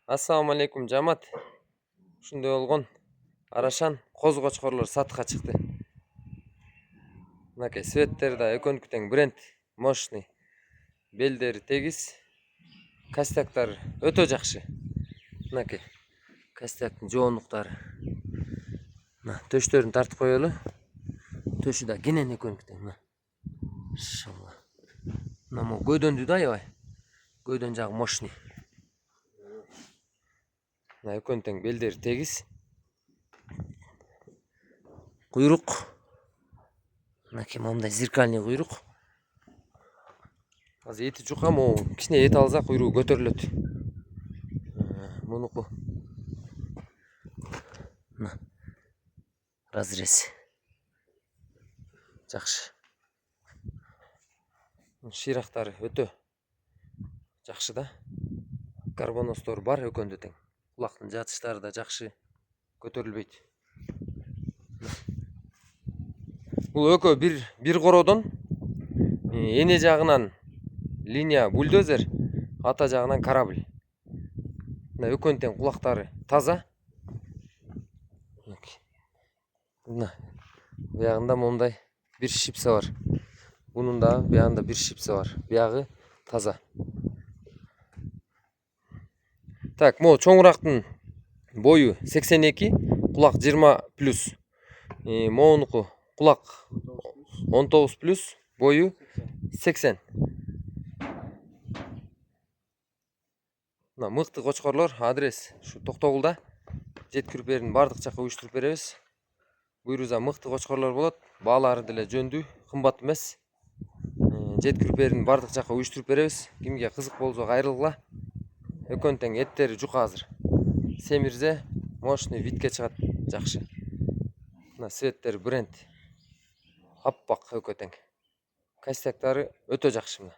Assalamu alaikum жамат. Ушундай болгон арашан коз кочкорлор сатыкка чыкты. Мынакей светтери да экөөнүкү тең бренд, мощный. Белдери тегиз. Костяктары өтө жакшы. Мынакей костяктын жоондуктары. Мына төштөрүн тартып коелу. Төшү да кенен экөөнүкү тең мына. Иншалла. Мына могу көйдөндү да аябай. Көйдөн жагы мощный. Мына экөөнү тең белдери тегиз. Куйрук. Мынакей мындай зеркальный куйрук. Азыр эти жука, могу кичине эт алса куйругу көтөрүлөт. Мунуку мына разрез жакшы. Ширактары өтө жакшы да. Карбоностору бар экөөндө тең. Кулактын жатыштары да жакшы, көтөрүлбөйт. Бул экөө бир короодон эне жагынан линия бульдозер, ата жагынан корабль. Мына экөөнү тең кулактары таза. Мына биягында мондай бир шипса бар. Бунун да биягында бир шипса бар. Биягы таза. Так, могу чоңурактын бою 82, кулак 20+. Могунуку кулак 19+, бою 80. Мына мыкты кочкорлор адрес ушу Токтогулда. Жеткирип бардык жака уюштуруп беребиз. Буйруза мыкты кочкорлор болот. Баалары деле жөндүү, кымбат эмес. Жеткирип бардык жака уюштуруп беребиз. Кимге кызык болсо кайрылгыла. Экөөнү тең эттери жука азыр. Семирзе, мощный витке чыгат жакшы. Мына светтери бренд. Аппак экөө тең. Костяктары өтө жакшы мына.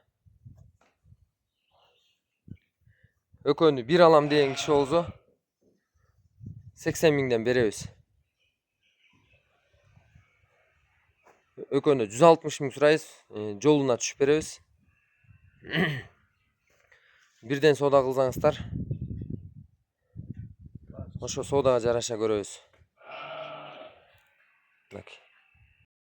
Экөөнү бир алам деген киши болсо 80 миңден беребиз. Экөөнү 160 миң сурайбыз. Жолуна түшүп беребиз. Бирден соода кылсаңыздар, ошо соодага жараша көрөбүз.